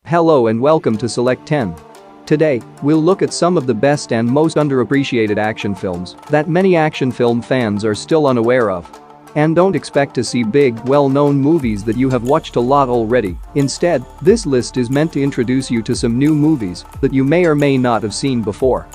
Hello and welcome to Select 10. Today, we'll look at some of the best and most underappreciated action films that many action film fans are still unaware of. And don't expect to see big, well-known movies that you have watched a lot already. Instead, this list is meant to introduce you to some new movies that you may or may not have seen before.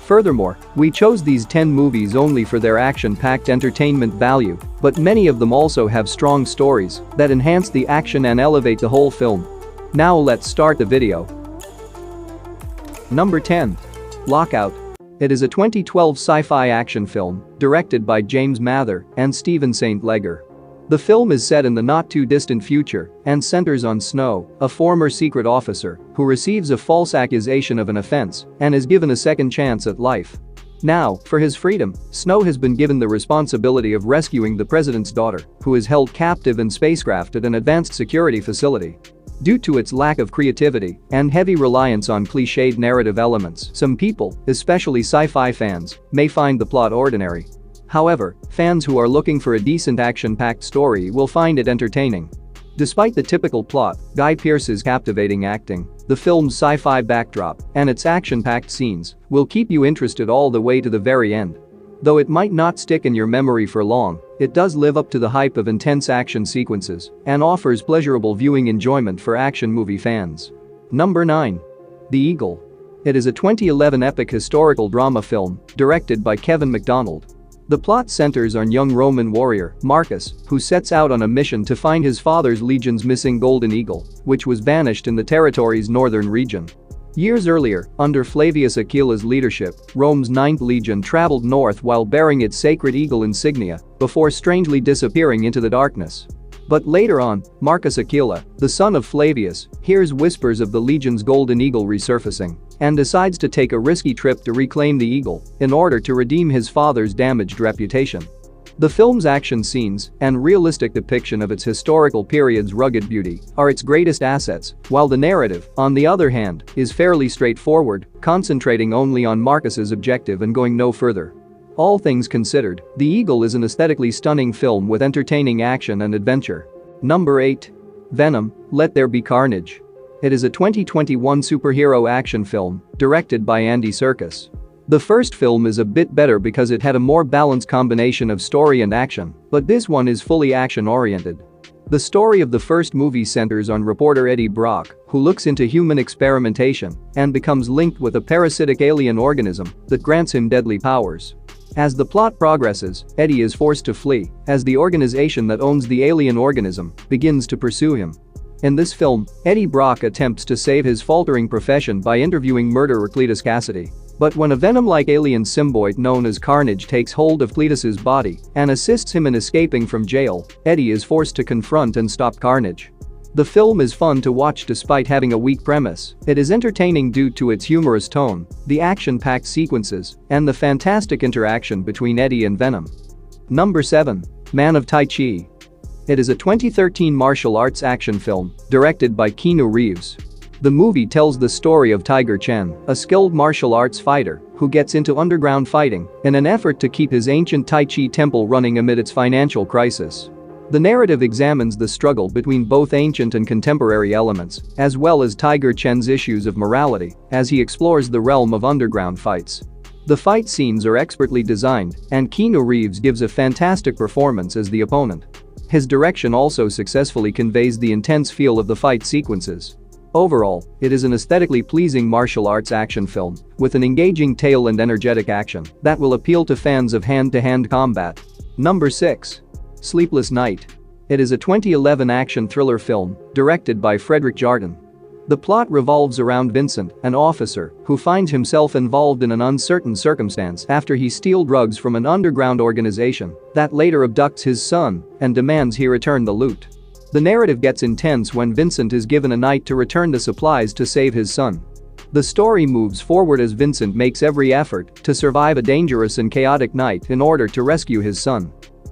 Furthermore, we chose these 10 movies only for their action-packed entertainment value, but many of them also have strong stories that enhance the action and elevate the whole film. Now let's start the video. Number 10. Lockout. It is a 2012 sci-fi action film directed by James Mather and Steven St. Leger. The film is set in the not-too-distant future and centers on Snow, a former secret officer who receives a false accusation of an offense and is given a second chance at life. Now, for his freedom, Snow has been given the responsibility of rescuing the president's daughter, who is held captive in spacecraft at an advanced security facility. Due to its lack of creativity and heavy reliance on cliched narrative elements, some people, especially sci-fi fans, may find the plot ordinary. However, fans who are looking for a decent action-packed story will find it entertaining. Despite the typical plot, Guy Pearce's captivating acting, the film's sci-fi backdrop, and its action-packed scenes will keep you interested all the way to the very end. Though it might not stick in your memory for long, it does live up to the hype of intense action sequences and offers pleasurable viewing enjoyment for action movie fans. Number 9. The Eagle. It is a 2011 epic historical drama film directed by Kevin MacDonald. The plot centers on young Roman warrior, Marcus, who sets out on a mission to find his father's legion's missing golden eagle, which was banished in the territory's northern region. Years earlier, under Flavius Aquila's leadership, Rome's 9th Legion traveled north while bearing its sacred eagle insignia before strangely disappearing into the darkness. But later on, Marcus Aquila, the son of Flavius, hears whispers of the legion's golden eagle resurfacing and decides to take a risky trip to reclaim the eagle in order to redeem his father's damaged reputation. The film's action scenes and realistic depiction of its historical period's rugged beauty are its greatest assets, while the narrative, on the other hand, is fairly straightforward, concentrating only on Marcus's objective and going no further. All things considered, The Eagle is an aesthetically stunning film with entertaining action and adventure. Number 8. Venom: Let There Be Carnage. It is a 2021 superhero action film directed by Andy Serkis. The first film is a bit better because it had a more balanced combination of story and action, but this one is fully action-oriented. The story of the first movie centers on reporter Eddie Brock, who looks into human experimentation and becomes linked with a parasitic alien organism that grants him deadly powers. As the plot progresses, Eddie is forced to flee as the organization that owns the alien organism begins to pursue him. In this film, Eddie Brock attempts to save his faltering profession by interviewing murderer Cletus Cassidy. But when a venom-like alien symbiote known as Carnage takes hold of Cletus's body and assists him in escaping from jail, Eddie is forced to confront and stop Carnage. The film is fun to watch despite having a weak premise. It is entertaining due to its humorous tone, the action-packed sequences, and the fantastic interaction between Eddie and Venom. Number 7. Man of Tai Chi. It is a 2013 martial arts action film directed by Keanu Reeves. The movie tells the story of Tiger Chen, a skilled martial arts fighter who gets into underground fighting in an effort to keep his ancient Tai Chi temple running amid its financial crisis. The narrative examines the struggle between both ancient and contemporary elements, as well as Tiger Chen's issues of morality, as he explores the realm of underground fights. The fight scenes are expertly designed, and Keanu Reeves gives a fantastic performance as the opponent. His direction also successfully conveys the intense feel of the fight sequences. Overall, it is an aesthetically pleasing martial arts action film with an engaging tale and energetic action that will appeal to fans of hand-to-hand combat. Number 6. Sleepless Night. It is a 2011 action thriller film directed by Frederick Jardin. The plot revolves around Vincent, an officer who finds himself involved in an uncertain circumstance after he steals drugs from an underground organization that later abducts his son and demands he return the loot. The narrative gets intense when Vincent is given a night to return the supplies to save his son. The story moves forward as Vincent makes every effort to survive a dangerous and chaotic night in order to rescue his son.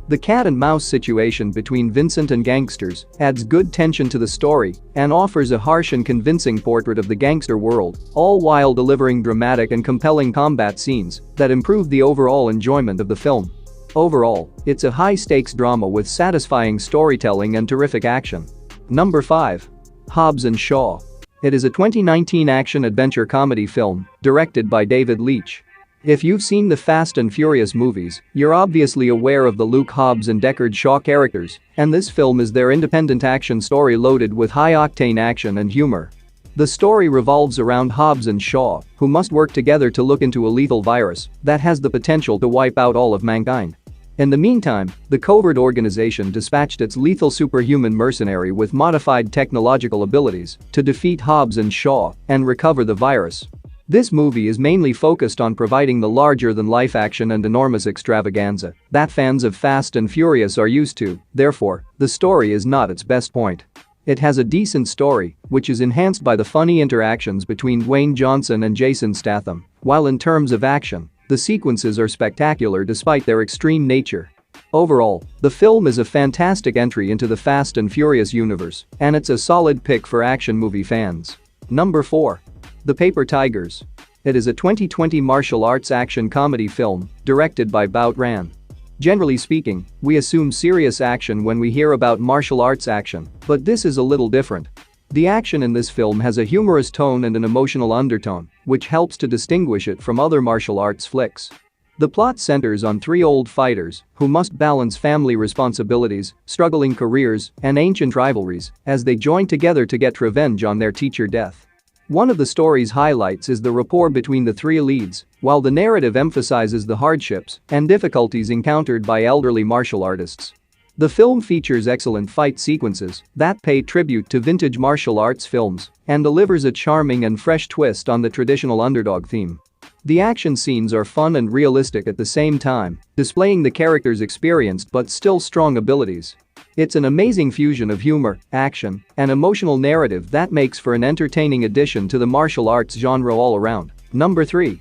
The cat-and-mouse situation between Vincent and gangsters adds good tension to the story and offers a harsh and convincing portrait of the gangster world, all while delivering dramatic and compelling combat scenes that improve the overall enjoyment of the film. Overall, it's a high-stakes drama with satisfying storytelling and terrific action. Number 5. Hobbs and Shaw. It is a 2019 action-adventure comedy film directed by David Leitch. If you've seen the Fast and Furious movies, you're obviously aware of the Luke Hobbs and Deckard Shaw characters, and this film is their independent action story loaded with high-octane action and humor. The story revolves around Hobbs and Shaw, who must work together to look into a lethal virus that has the potential to wipe out all of mankind. In the meantime, the covert organization dispatched its lethal superhuman mercenary with modified technological abilities to defeat Hobbs and Shaw and recover the virus. This movie is mainly focused on providing the larger-than-life action and enormous extravaganza that fans of Fast and Furious are used to, therefore, the story is not its best point. It has a decent story, which is enhanced by the funny interactions between Dwayne Johnson and Jason Statham, while in terms of action, the sequences are spectacular despite their extreme nature. Overall, the film is a fantastic entry into the Fast and Furious universe, and it's a solid pick for action movie fans. Number 4. The Paper Tigers. It is a 2020 martial arts action comedy film directed by Bao Ran. Generally speaking, we assume serious action when we hear about martial arts action, but this is a little different. The action in this film has a humorous tone and an emotional undertone, which helps to distinguish it from other martial arts flicks. The plot centers on three old fighters who must balance family responsibilities, struggling careers, and ancient rivalries as they join together to get revenge on their teacher death. One of the story's highlights is the rapport between the three leads, while the narrative emphasizes the hardships and difficulties encountered by elderly martial artists. The film features excellent fight sequences that pay tribute to vintage martial arts films and delivers a charming and fresh twist on the traditional underdog theme. The action scenes are fun and realistic at the same time, displaying the characters' experienced but still strong abilities. It's an amazing fusion of humor, action, and emotional narrative that makes for an entertaining addition to the martial arts genre all around. Number 3.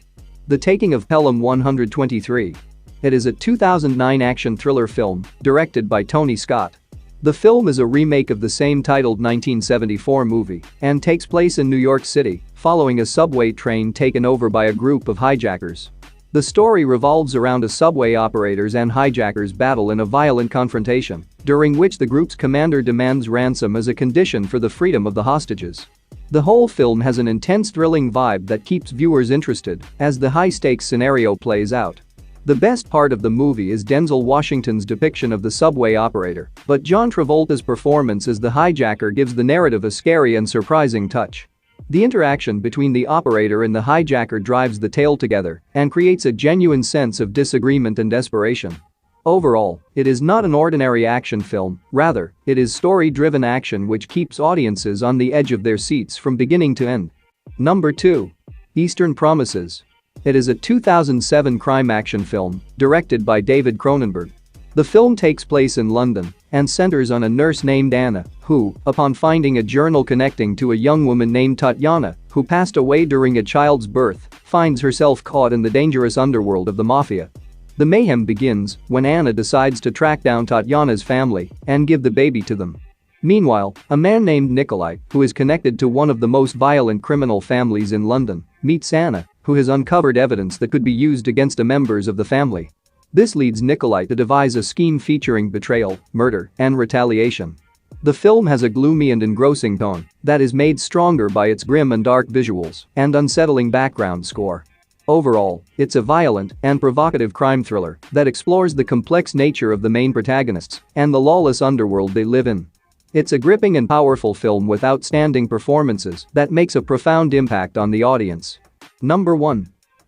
The Taking of Pelham 123. It is a 2009 action thriller film directed by Tony Scott. The film is a remake of the same-titled 1974 movie and takes place in New York City, following a subway train taken over by a group of hijackers. The story revolves around a subway operator's and hijackers' battle in a violent confrontation, during which the group's commander demands ransom as a condition for the freedom of the hostages. The whole film has an intense thrilling vibe that keeps viewers interested as the high-stakes scenario plays out. The best part of the movie is Denzel Washington's depiction of the subway operator, but John Travolta's performance as the hijacker gives the narrative a scary and surprising touch. The interaction between the operator and the hijacker drives the tale together and creates a genuine sense of disagreement and desperation. Overall, it is not an ordinary action film, rather, it is story-driven action which keeps audiences on the edge of their seats from beginning to end. Number 2. Eastern Promises. It is a 2007 crime action film directed by David Cronenberg. The film takes place in London and centers on a nurse named Anna who, upon finding a journal connecting to a young woman named Tatiana who passed away during a child's birth, finds herself caught in the dangerous underworld of the mafia. The mayhem begins when Anna decides to track down Tatiana's family and give the baby to them. Meanwhile, a man named Nikolai, who is connected to one of the most violent criminal families in London, meets Anna, who has uncovered evidence that could be used against the members of the family. This leads Nikolai to devise a scheme featuring betrayal, murder, and retaliation. The film has a gloomy and engrossing tone that is made stronger by its grim and dark visuals and unsettling background score. Overall, it's a violent and provocative crime thriller that explores the complex nature of the main protagonists and the lawless underworld they live in. It's a gripping and powerful film with outstanding performances that makes a profound impact on the audience. Number 1.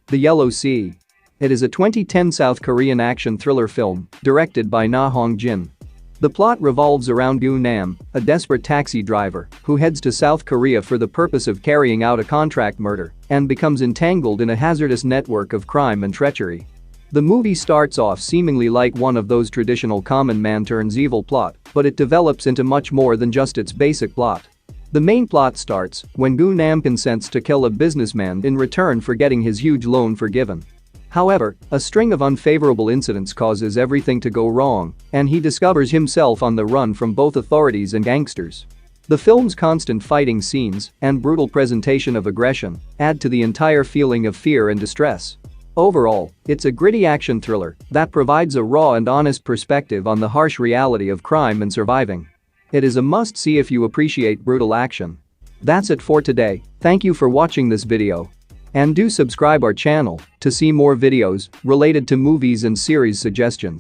The Yellow Sea. It is a 2010 South Korean action thriller film directed by Na Hong-jin. The plot revolves around Gu Nam, a desperate taxi driver who heads to South Korea for the purpose of carrying out a contract murder and becomes entangled in a hazardous network of crime and treachery. The movie starts off seemingly like one of those traditional common man turns evil plot, but it develops into much more than just its basic plot. The main plot starts when Gu Nam consents to kill a businessman in return for getting his huge loan forgiven. However, a string of unfavorable incidents causes everything to go wrong, and he discovers himself on the run from both authorities and gangsters. The film's constant fighting scenes and brutal presentation of aggression add to the entire feeling of fear and distress. Overall, it's a gritty action thriller that provides a raw and honest perspective on the harsh reality of crime and surviving. It is a must-see if you appreciate brutal action. That's it for today. Thank you for watching this video. And do subscribe our channel to see more videos related to movies and series suggestions.